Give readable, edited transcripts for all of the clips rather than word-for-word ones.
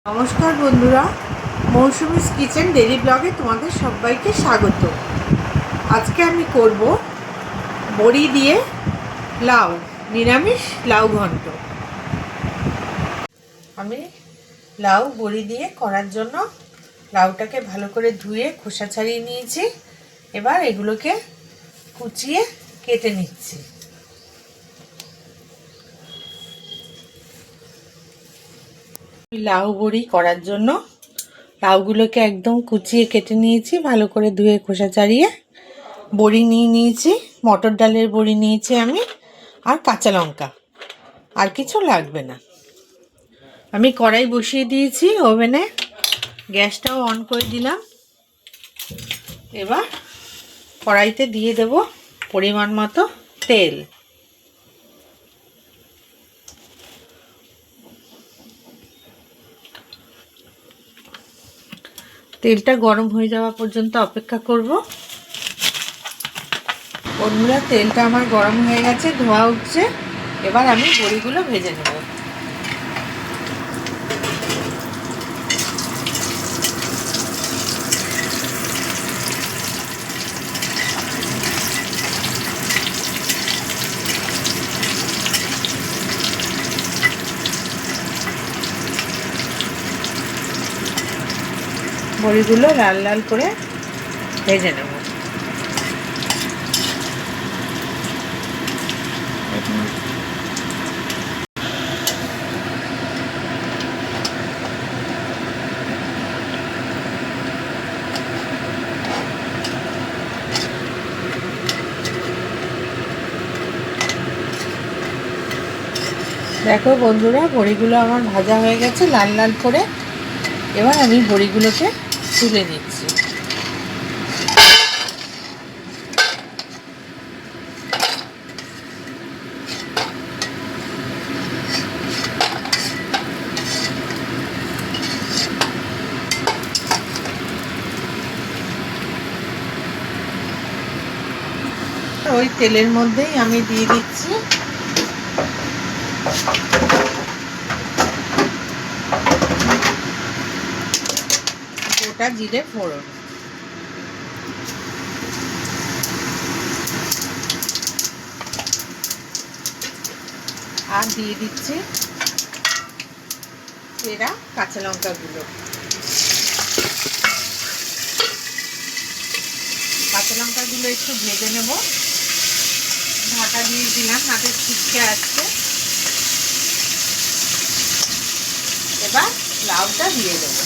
নমস্কার বন্ধুরা, Mousumi's kitchen daily ব্লগে তোমাদের সবাইকে স্বাগত। আজকে আমি করব বড়ি দিয়ে লাউ, নিরামিষ লাউ ঘন্ট। আমি লাউ বড়ি দিয়ে করার জন্য লাউটাকে ভালো করে ধুয়ে খোসা ছাড়িয়ে নিয়েছি। এবার এগুলোকে কুচিয়ে কেটে নিচ্ছি। লাউ বড়ি করার জন্য লাউগুলোকে একদম কুচিয়ে কেটে নিয়েছি, ভালো করে ধুয়ে খোসা ছাড়িয়ে। বড়ি নিয়ে নিয়েছি, মটর ডালের বড়ি নিয়েছি আমি, আর কাঁচা লঙ্কা, আর কিছু লাগবে না। আমি কড়াই বসিয়ে দিয়েছি ওভেনে, গ্যাসটাও অন করে দিলাম। এবার কড়াইতে দিয়ে দেব পরিমাণ মতো তেল। তেলটা গরম হয়ে যাওয়া পর্যন্ত অপেক্ষা করব। বন্ধুরা, তেলটা আমার গরম হয়ে গেছে, ধোঁয়া উঠছে। এবার আমি বড়িগুলো ভেজে নেব। বড়িগুলো লাল লাল করে ভেজে নেব। দেখো বন্ধুরা, বড়িগুলো আমার ভাজা হয়ে গেছে লাল লাল করে। এবার আমি বড়িগুলোকে তুলে নিচ্ছি। ওই তেলের মধ্যেই আমি দিয়ে দিচ্ছি গোটা জিরে ফোড়ন, আর দিয়ে দিচ্ছি চেরা কাঁচা লঙ্কাগুলো। কাঁচা লঙ্কাগুলো একটু ভেজে নেব। ঢাকা দিয়ে দিলাম, নাতে ছিটকে আসছে। এবার লাউটা দিয়ে দেবো।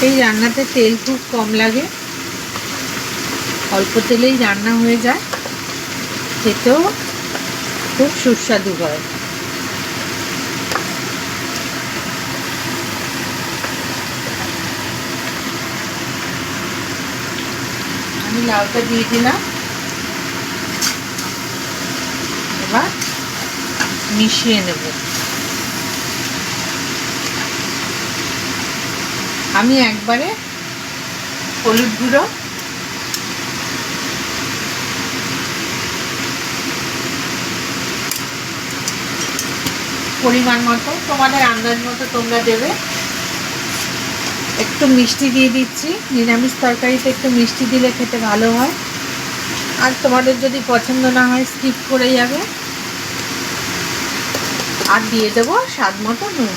এই রান্নাতে তেল খুব কম লাগে, অল্প তেলেই রান্না হয়ে যায়, খেতেও খুব সুস্বাদু হয়। আমি লাউটা দিয়ে দিলাম। এবার মিশিয়ে নেব। আমি একবারে হলুদ গুঁড়ো, পরিমাণ মতো, তোমাদের আন্দাজ মতো তোমরা দেবে। একটু মিষ্টি দিয়ে দিচ্ছি। নিরামিষ তরকারিতে একটু মিষ্টি দিলে খেতে ভালো হয়, আর তোমাদের যদি পছন্দ না হয় স্কিপ করে যাবে। আর দিয়ে দেবো স্বাদ মতো নুন।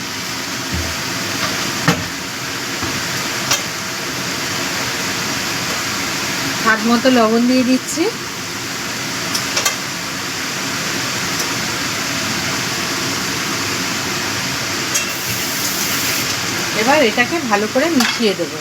স্বাদ মতো লবণ দিয়ে দিচ্ছি। এবার এটাকে ভালো করে মিশিয়ে দেব।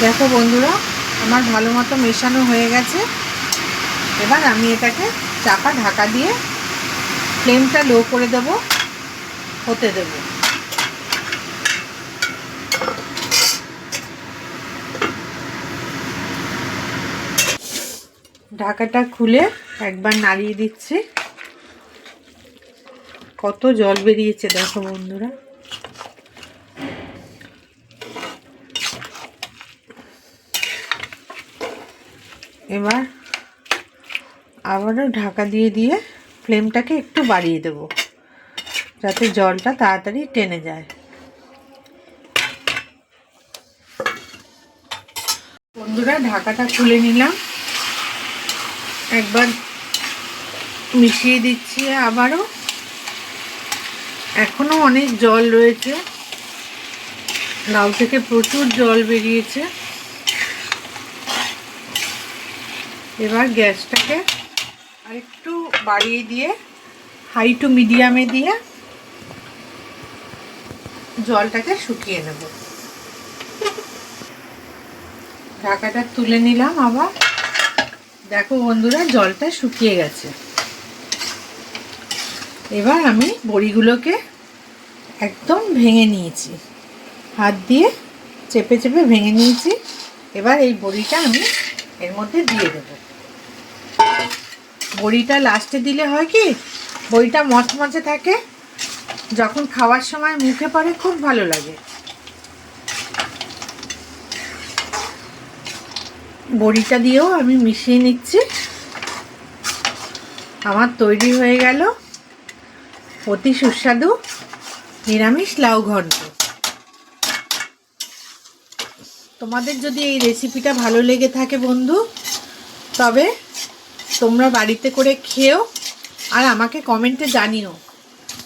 দেখো বন্ধুরা, আমার ভালো মতো মেশানো হয়ে গেছে। এবার আমি এটাকে চাপা ঢাকা দিয়ে ফ্লেমটা লো করে দেব, হতে দেব। ঢাকাটা খুলে একবার নাড়িয়ে দিচ্ছি। কত জল বেরিয়েছে দেখো বন্ধুরা। এবার আবারও ঢাকা দিয়ে দিয়ে ফ্লেমটাকে একটু বাড়িয়ে দেব, যাতে জলটা তাড়াতাড়ি টেনে যায়। বন্ধুরা, ঢাকাটা খুলে নিলাম, একবার মিশিয়ে দিচ্ছি আবারও। এখনো অনেক জল রয়েছে, লাউ থেকে প্রচুর জল বেরিয়েছে। এবার গ্যাসটাকে আরেকটু বাড়িয়ে দিয়ে হাই টু মিডিয়ামে দিয়ে জলটাকে শুকিয়ে নেব। ঢাকাটা তুলে নিলাম আবার। দেখো বন্ধুরা, জলটা শুকিয়ে গেছে। এবার আমি বড়িগুলোকে একদম ভেঙে নিয়েছি, হাত দিয়ে চেপে চেপে ভেঙে নিয়েছি। এবার এই বড়িটা আমি এর মধ্যে দিয়ে দেব। বড়িটা লাস্টে দিলে হয় কি, বড়িটা মচমচে থাকে, যখন খাওয়ার সময় মুখে পড়ে খুব ভালো লাগে। বড়িটা দিয়েও আমি মিশিয়ে নিচ্ছি। আমার তৈরি হয়ে গেল অতি সুস্বাদু নিরামিষ লাউ ঘন্ট। তোমাদের যদি এই রেসিপিটা ভালো লেগে থাকে বন্ধু, তবে তোমরা বাড়িতে করে খেও আর আমাকে কমেন্টে জানিও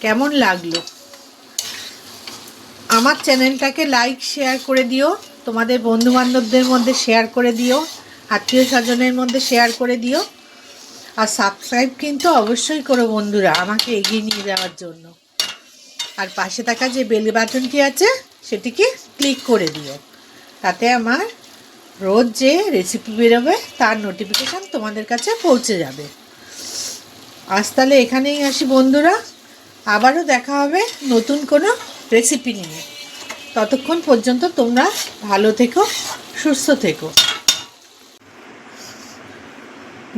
কেমন লাগলো। আমার চ্যানেলটাকে লাইক শেয়ার করে দিও, তোমাদের বন্ধুবান্ধবদের মধ্যে শেয়ার করে দিও, আত্মীয় স্বজনের মধ্যে শেয়ার করে দিও। আর সাবস্ক্রাইব কিন্তু অবশ্যই করো বন্ধুরা, আমাকে এগিয়ে নিয়ে যাওয়ার জন্য। আর পাশে থাকা যে বেল বাটনটি আছে সেটিকে ক্লিক করে দিও, তাতে আমার রোজ যে রেসিপি বেরোবে তার নোটিফিকেশান তোমাদের কাছে পৌঁছে যাবে। আজ তাহলে এখানেই আসি বন্ধুরা, আবারও দেখা হবে নতুন কোনো রেসিপি নিয়ে। ততক্ষণ পর্যন্ত তোমরা ভালো থেকো, সুস্থ থেকো।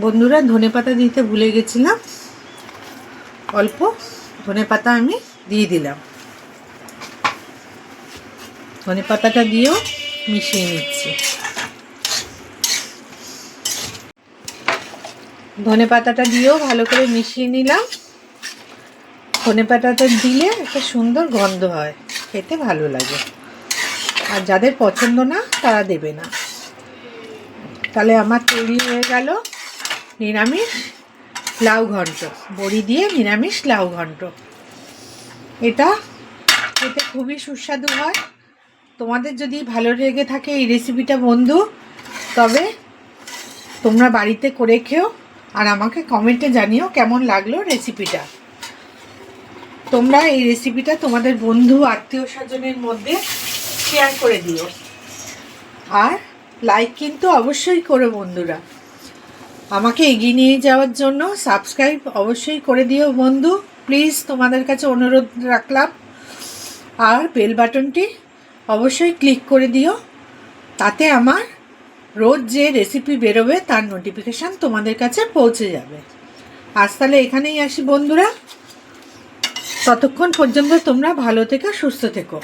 বন্ধুরা, ধনেপাতা দিতে ভুলে গেছিলাম, অল্প ধনেপাতা আমি দিয়ে দিলাম। ধনেপাতাটা দিয়েও মিশিয়ে নিচ্ছি। ধনেপাতাটা দিয়েও ভালো করে মিশিয়ে নিলাম। ধনেপাতাটা দিলে একটা সুন্দর গন্ধ হয়, খেতে ভালো লাগে। আর যাদের পছন্দ না তারা দেবে না। তাহলে আমার তৈরি হয়ে গেল নিরামিষ লাউ ঘন্ট, বড়ি দিয়ে নিরামিষ লাউ ঘন্ট। এটা খেতে খুবই সুস্বাদু হয়। তোমাদের যদি ভালো লেগে থাকে এই রেসিপিটা বন্ধু, তবে তোমরা বাড়িতে করে খেও আর আমাকে কমেন্টে জানিও কেমন লাগলো রেসিপিটা। তোমরা এই রেসিপিটা তোমাদের বন্ধু আত্মীয় স্বজনের মধ্যে শেয়ার করে দিও। আর লাইক কিন্তু অবশ্যই করো বন্ধুরা, আমাকে এগিয়ে নিয়ে যাওয়ার জন্য। সাবস্ক্রাইব অবশ্যই করে দিও বন্ধু, প্লিজ তোমাদের কাছে অনুরোধ রাখলাম। আর বেল বাটনটি অবশ্যই ক্লিক করে দিও, তাতে আমার রোজ যে রেসিপি বেরোবে তার নোটিফিকেশান তোমাদের কাছে পৌঁছে যাবে। আজ তাহলে এখানেই আসি বন্ধুরা, ততক্ষণ পর্যন্ত তোমরা ভালো থেকো, সুস্থ থেকো।